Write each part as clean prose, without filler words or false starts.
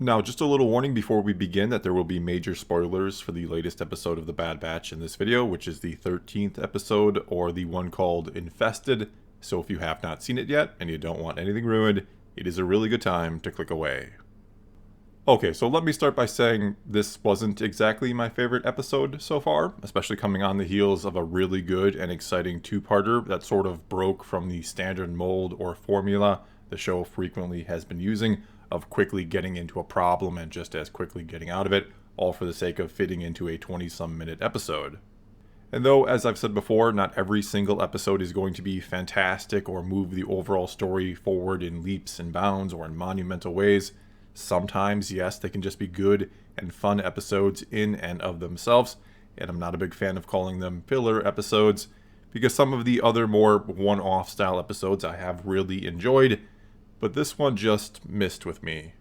Now, just a little warning before we begin that there will be major spoilers for the latest episode of The Bad Batch in this video, which is the 13th episode, or the one called Infested. So if you have not seen it yet, and you don't want anything ruined, it is a really good time to click away. Okay, so let me start by saying this wasn't exactly my favorite episode so far, especially coming on the heels of a really good and exciting two-parter that sort of broke from the standard mold or formula the show frequently has been using, of quickly getting into a problem and just as quickly getting out of it, all for the sake of fitting into a 20-some minute episode. And though, as I've said before, not every single episode is going to be fantastic or move the overall story forward in leaps and bounds or in monumental ways, sometimes, yes, they can just be good and fun episodes in and of themselves, and I'm not a big fan of calling them filler episodes, because some of the other more one-off style episodes I have really enjoyed, but this one just missed with me.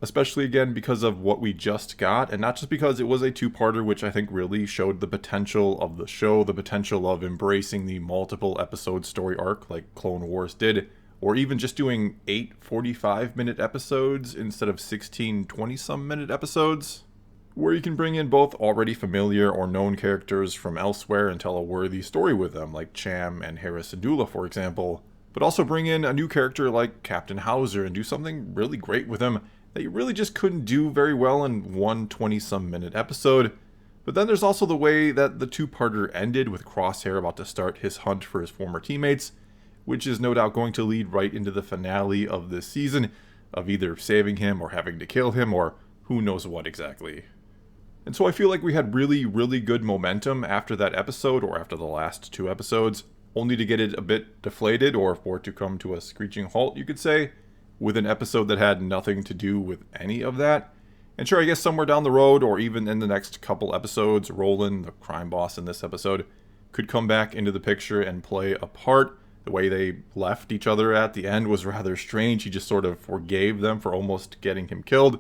Especially again because of what we just got, and not just because it was a two-parter, which I think really showed the potential of the show, the potential of embracing the multiple episode story arc like Clone Wars did, or even just doing 8 45-minute episodes instead of 16 20-some minute episodes, where you can bring in both already familiar or known characters from elsewhere and tell a worthy story with them, like Cham and Hera Syndulla, for example, but also bring in a new character like Captain Hauser and do something really great with him that you really just couldn't do very well in one 20-some minute episode. But then there's also the way that the two-parter ended, with Crosshair about to start his hunt for his former teammates, which is no doubt going to lead right into the finale of this season, of either saving him or having to kill him or who knows what exactly. And so I feel like we had really, really good momentum after that episode, or after the last two episodes, only to get it a bit deflated, or for it to come to a screeching halt, you could say, with an episode that had nothing to do with any of that. And sure, I guess somewhere down the road, or even in the next couple episodes, Roland, the crime boss in this episode, could come back into the picture and play a part. The way they left each other at the end was rather strange. He just sort of forgave them for almost getting him killed,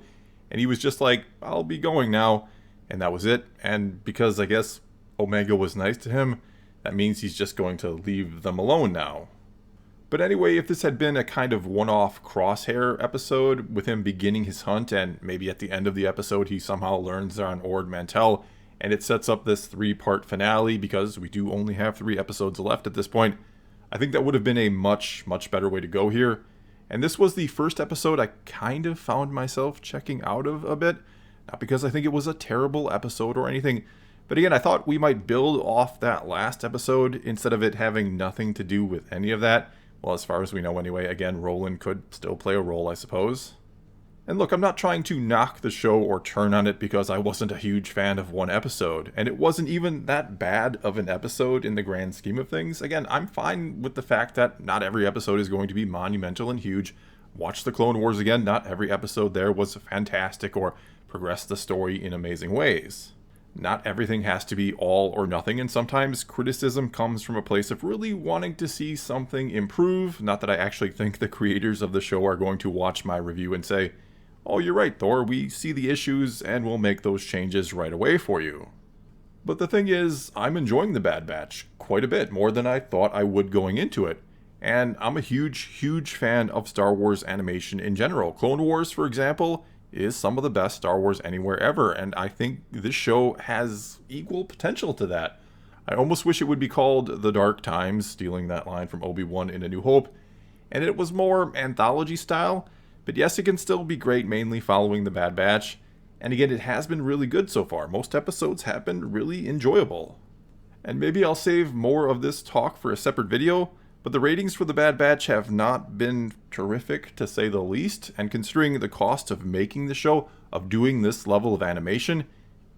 and he was just like, I'll be going now, and that was it. And because I guess Omega was nice to him, that means he's just going to leave them alone now. But anyway, if this had been a kind of one-off Crosshair episode, with him beginning his hunt, and maybe at the end of the episode he somehow learns they're on Ord Mantell, and it sets up this 3-part finale, because we do only have 3 episodes left at this point, I think that would have been a much, much better way to go here. And this was the first episode I kind of found myself checking out of a bit, not because I think it was a terrible episode or anything, but again, I thought we might build off that last episode instead of it having nothing to do with any of that. Well, as far as we know anyway, again, Roland could still play a role, I suppose. And look, I'm not trying to knock the show or turn on it because I wasn't a huge fan of one episode, and it wasn't even that bad of an episode in the grand scheme of things. Again, I'm fine with the fact that not every episode is going to be monumental and huge. Watch the Clone Wars again, not every episode there was fantastic or progressed the story in amazing ways. Not everything has to be all or nothing, and sometimes criticism comes from a place of really wanting to see something improve. Not that I actually think the creators of the show are going to watch my review and say, oh, you're right, Thor, we see the issues and we'll make those changes right away for you. But the thing is, I'm enjoying The Bad Batch quite a bit, more than I thought I would going into it. And I'm a huge, huge fan of Star Wars animation in general. Clone Wars, for example, is some of the best Star Wars anywhere ever, and I think this show has equal potential to that. I almost wish it would be called The Dark Times, stealing that line from Obi-Wan in A New Hope, and it was more anthology style, but yes, it can still be great, mainly following The Bad Batch, and again, it has been really good so far. Most episodes have been really enjoyable. And maybe I'll save more of this talk for a separate video, but the ratings for The Bad Batch have not been terrific, to say the least, and considering the cost of making the show, of doing this level of animation,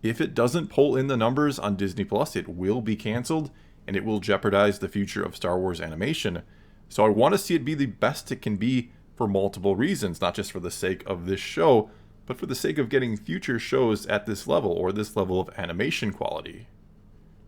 if it doesn't pull in the numbers on Disney+, it will be cancelled, and it will jeopardize the future of Star Wars animation. So I want to see it be the best it can be for multiple reasons, not just for the sake of this show, but for the sake of getting future shows at this level, or this level of animation quality.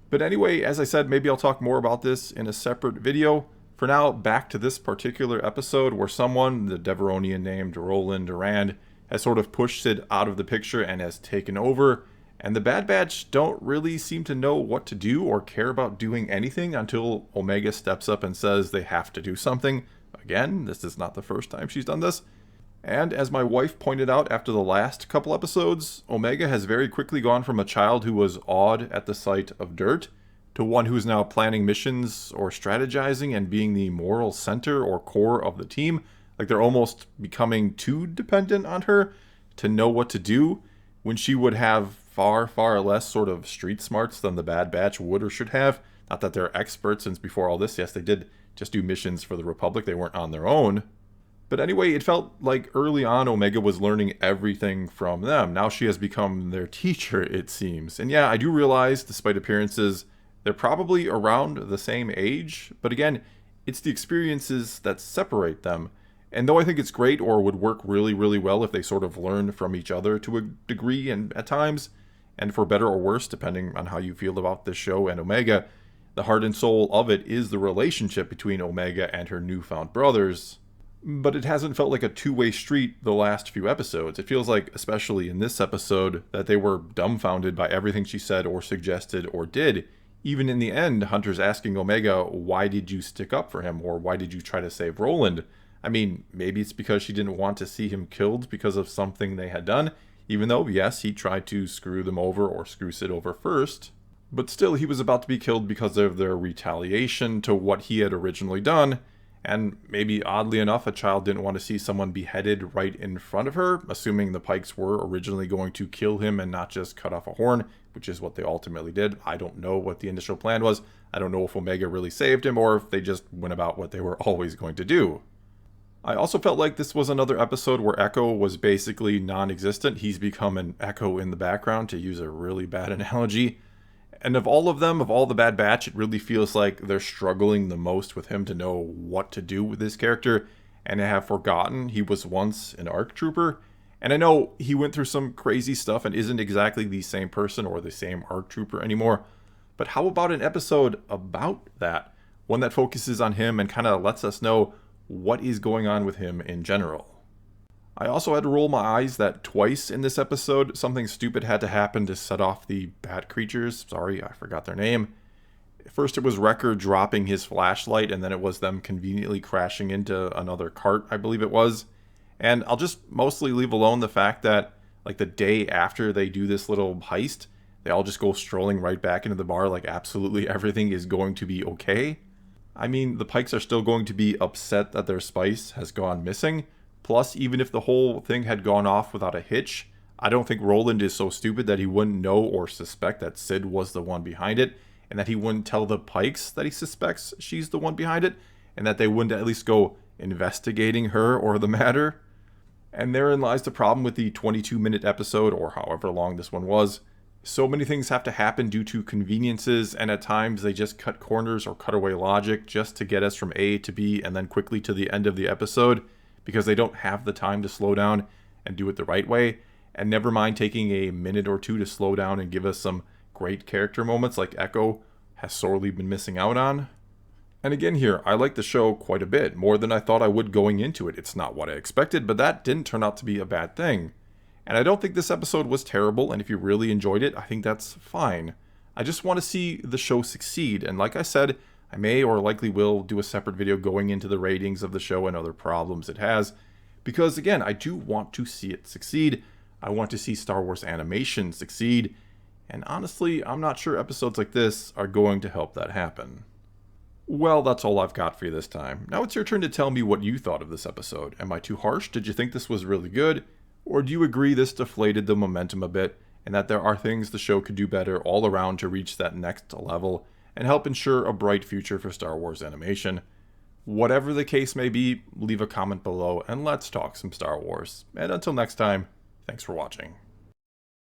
But anyway, as I said, maybe I'll talk more about this in a separate video. For now, back to this particular episode where someone, the Deveronian named Roland Durand, has sort of pushed Sid out of the picture and has taken over, and the Bad Batch don't really seem to know what to do or care about doing anything until Omega steps up and says they have to do something. Again, this is not the first time she's done this. And as my wife pointed out after the last couple episodes, Omega has very quickly gone from a child who was awed at the sight of dirt to one who's now planning missions or strategizing and being the moral center or core of the team. Like they're almost becoming too dependent on her to know what to do when she would have far, far less sort of street smarts than the Bad Batch would or should have. Not that they're experts, since before all this, yes, they did just do missions for the Republic. They weren't on their own. But anyway, it felt like early on Omega was learning everything from them. Now she has become their teacher, it seems. And yeah, I do realize, despite appearances, they're probably around the same age. But again, it's the experiences that separate them. And though I think it's great or would work really, really well if they sort of learn from each other to a degree and at times, and for better or worse, depending on how you feel about this show and Omega, the heart and soul of it is the relationship between Omega and her newfound brothers. But it hasn't felt like a two-way street the last few episodes. It feels like, especially in this episode, that they were dumbfounded by everything she said or suggested or did. Even in the end, Hunter's asking Omega, why did you stick up for him? Or why did you try to save Roland? I mean, maybe it's because she didn't want to see him killed because of something they had done. Even though, yes, he tried to screw them over or screw Sid over first. But still, he was about to be killed because of their retaliation to what he had originally done. And maybe oddly enough, a child didn't want to see someone beheaded right in front of her, assuming the Pikes were originally going to kill him and not just cut off a horn, which is what they ultimately did. I don't know what the initial plan was. I don't know if Omega really saved him or if they just went about what they were always going to do. I also felt like this was another episode where Echo was basically non-existent. He's become an echo in the background, to use a really bad analogy. And of all of them, of all the Bad Batch, it really feels like they're struggling the most with him to know what to do with this character, and have forgotten he was once an ARC trooper. And I know he went through some crazy stuff and isn't exactly the same person or the same ARC trooper anymore, but how about an episode about that? One that focuses on him and kind of lets us know what is going on with him in general. I also had to roll my eyes that twice in this episode, something stupid had to happen to set off the bat creatures. Sorry, I forgot their name. First it was Wrecker dropping his flashlight, and then it was them conveniently crashing into another cart, I believe it was. And I'll just mostly leave alone the fact that, like, the day after they do this little heist, they all just go strolling right back into the bar like absolutely everything is going to be okay. I mean, the Pikes are still going to be upset that their spice has gone missing. Plus, even if the whole thing had gone off without a hitch, I don't think Roland is so stupid that he wouldn't know or suspect that Sid was the one behind it, and that he wouldn't tell the Pikes that he suspects she's the one behind it, and that they wouldn't at least go investigating her or the matter. And therein lies the problem with the 22-minute episode, or however long this one was. So many things have to happen due to conveniences, and at times they just cut corners or cut away logic just to get us from A to B and then quickly to the end of the episode, because they don't have the time to slow down and do it the right way. And never mind taking a minute or two to slow down and give us some great character moments like Echo has sorely been missing out on. And again here, I like the show quite a bit, more than I thought I would going into it. It's not what I expected, but that didn't turn out to be a bad thing. And I don't think this episode was terrible, and if you really enjoyed it, I think that's fine. I just want to see the show succeed, and like I said, I may or likely will do a separate video going into the ratings of the show and other problems it has, because again, I do want to see it succeed. I want to see Star Wars animation succeed, and honestly, I'm not sure episodes like this are going to help that happen. Well, that's all I've got for you this time. Now it's your turn to tell me what you thought of this episode. Am I too harsh? Did you think this was really good? Or do you agree this deflated the momentum a bit, and that there are things the show could do better all around to reach that next level and help ensure a bright future for Star Wars animation? Whatever the case may be, leave a comment below and let's talk some Star Wars. And until next time, thanks for watching.